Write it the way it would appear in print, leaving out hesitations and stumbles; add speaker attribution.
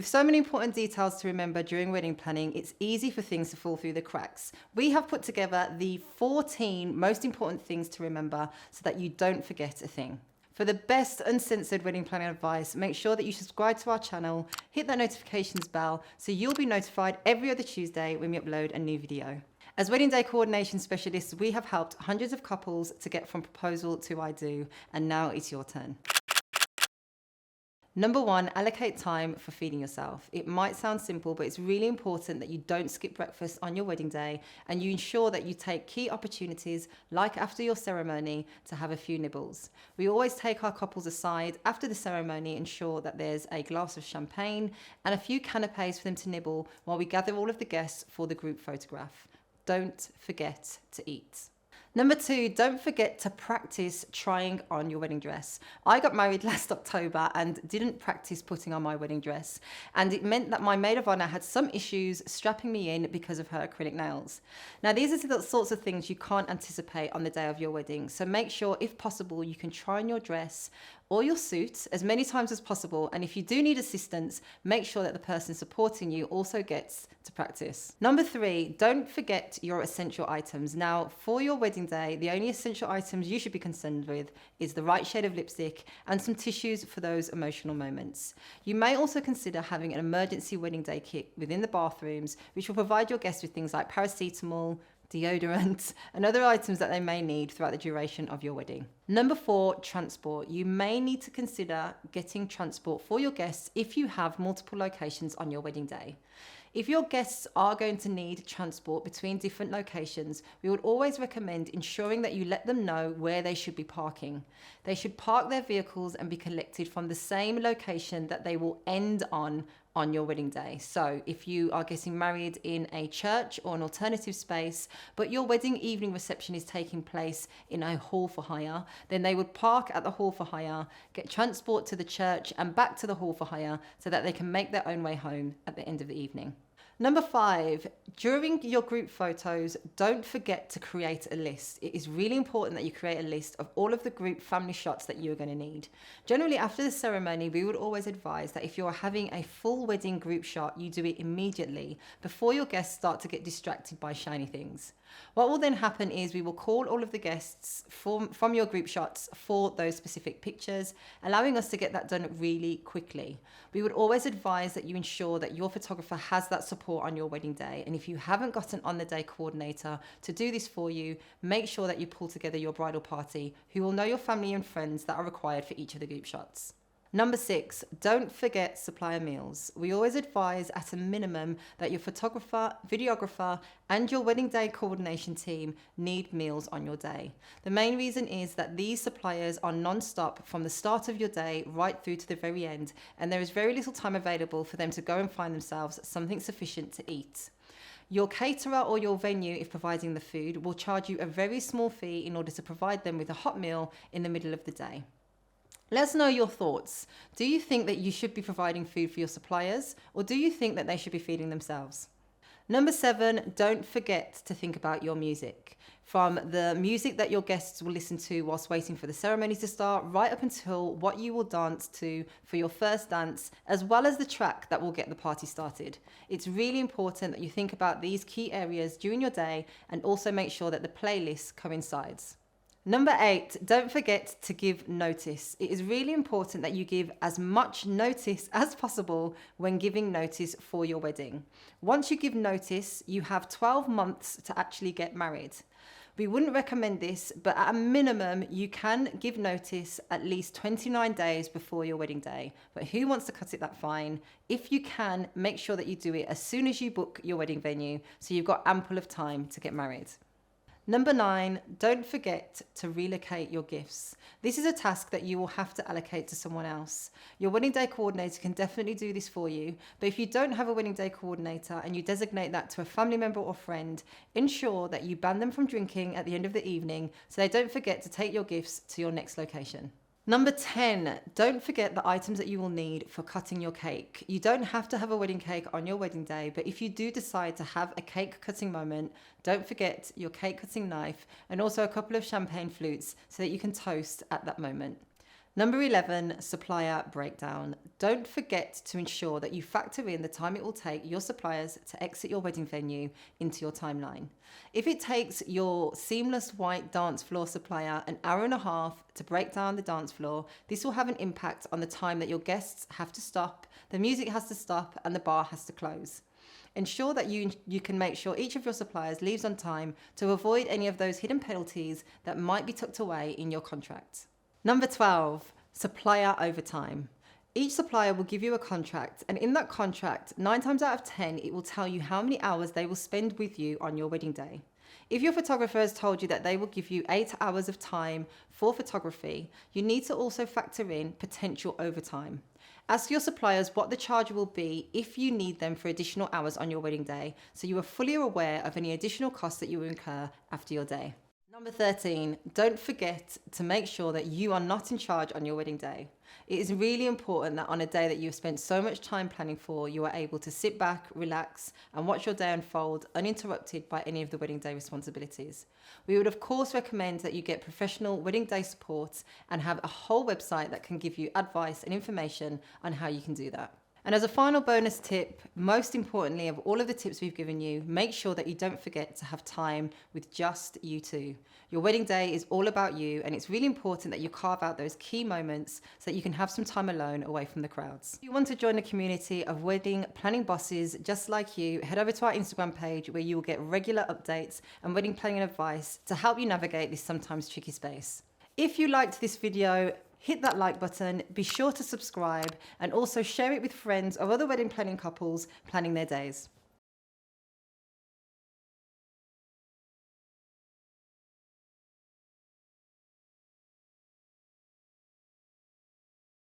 Speaker 1: With so many important details to remember during wedding planning, it's easy for things to fall through the cracks. We have put together the 14 most important things to remember so that you don't forget a thing. For the best uncensored wedding planning advice, make sure that you subscribe to our channel, hit that notifications bell so you'll be notified every other Tuesday when we upload a new video. As wedding day coordination specialists, we have helped hundreds of couples to get from proposal to I do, and now it's your turn. Number 1, allocate time for feeding yourself. It might sound simple, but it's really important that you don't skip breakfast on your wedding day and you ensure that you take key opportunities, like after your ceremony, to have a few nibbles. We always take our couples aside after the ceremony, ensure that there's a glass of champagne and a few canapes for them to nibble while we gather all of the guests for the group photograph. Don't forget to eat. Number 2, don't forget to practice trying on your wedding dress. I got married last October and didn't practice putting on my wedding dress. And it meant that my maid of honor had some issues strapping me in because of her acrylic nails. Now, these are the sorts of things you can't anticipate on the day of your wedding. So make sure, if possible, you can try on your dress or your suit as many times as possible. And if you do need assistance, make sure that the person supporting you also gets to practice. Number 3, don't forget your essential items. Now, for your wedding day, the only essential items you should be concerned with is the right shade of lipstick and some tissues for those emotional moments. You may also consider having an emergency wedding day kit within the bathrooms, which will provide your guests with things like paracetamol, deodorant, and other items that they may need throughout the duration of your wedding. Number 4, transport. You may need to consider getting transport for your guests if you have multiple locations on your wedding day. If your guests are going to need transport between different locations, we would always recommend ensuring that you let them know where they should be parking. They should park their vehicles and be collected from the same location that they will end on your wedding day. So if you are getting married in a church or an alternative space, but your wedding evening reception is taking place in a hall for hire, then they would park at the hall for hire, get transport to the church and back to the hall for hire so that they can make their own way home at the end of the evening. Number 5, during your group photos, don't forget to create a list. It is really important that you create a list of all of the group family shots that you're going to need. Generally, after the ceremony, we would always advise that if you're having a full wedding group shot, you do it immediately before your guests start to get distracted by shiny things. What will then happen is we will call all of the guests from your group shots for those specific pictures, allowing us to get that done really quickly. We would always advise that you ensure that your photographer has that support on your wedding day. And if you haven't got an on-the-day coordinator to do this for you, make sure that you pull together your bridal party who will know your family and friends that are required for each of the group shots. Number 6, don't forget supplier meals. We always advise at a minimum that your photographer, videographer, and your wedding day coordination team need meals on your day. The main reason is that these suppliers are non-stop from the start of your day right through to the very end, and there is very little time available for them to go and find themselves something sufficient to eat. Your caterer or your venue, if providing the food, will charge you a very small fee in order to provide them with a hot meal in the middle of the day. Let us know your thoughts. Do you think that you should be providing food for your suppliers, or do you think that they should be feeding themselves? Number 7, don't forget to think about your music. From the music that your guests will listen to whilst waiting for the ceremony to start, right up until what you will dance to for your first dance, as well as the track that will get the party started. It's really important that you think about these key areas during your day and also make sure that the playlist coincides. Number 8, don't forget to give notice. It is really important that you give as much notice as possible when giving notice for your wedding. Once you give notice, you have 12 months to actually get married. We wouldn't recommend this, but at a minimum, you can give notice at least 29 days before your wedding day. But who wants to cut it that fine? If you can, make sure that you do it as soon as you book your wedding venue, so you've got ample of time to get married. Number 9, don't forget to relocate your gifts. This is a task that you will have to allocate to someone else. Your wedding day coordinator can definitely do this for you, but if you don't have a wedding day coordinator and you designate that to a family member or friend, ensure that you ban them from drinking at the end of the evening so they don't forget to take your gifts to your next location. Number 10, don't forget the items that you will need for cutting your cake. You don't have to have a wedding cake on your wedding day, but if you do decide to have a cake cutting moment, don't forget your cake cutting knife and also a couple of champagne flutes so that you can toast at that moment. Number 11, supplier breakdown. Don't forget to ensure that you factor in the time it will take your suppliers to exit your wedding venue into your timeline. If it takes your seamless white dance floor supplier an hour and a half to break down the dance floor, this will have an impact on the time that your guests have to stop, the music has to stop, and the bar has to close. Ensure that you can make sure each of your suppliers leaves on time to avoid any of those hidden penalties that might be tucked away in your contract. Number 12, supplier overtime. Each supplier will give you a contract, and in that contract, 9 times out of 10, it will tell you how many hours they will spend with you on your wedding day. If your photographer has told you that they will give you 8 hours of time for photography, you need to also factor in potential overtime. Ask your suppliers what the charge will be if you need them for additional hours on your wedding day, so you are fully aware of any additional costs that you will incur after your day. Number 13, don't forget to make sure that you are not in charge on your wedding day. It is really important that on a day that you have spent so much time planning for, you are able to sit back, relax, and watch your day unfold uninterrupted by any of the wedding day responsibilities. We would of course recommend that you get professional wedding day support and have a whole website that can give you advice and information on how you can do that. And as a final bonus tip, most importantly of all of the tips we've given you, make sure that you don't forget to have time with just you two. Your wedding day is all about you, and it's really important that you carve out those key moments so that you can have some time alone away from the crowds. If you want to join a community of wedding planning bosses just like you, head over to our Instagram page where you will get regular updates and wedding planning advice to help you navigate this sometimes tricky space. If you liked this video, hit that like button, be sure to subscribe, and also share it with friends of other wedding planning couples planning their days.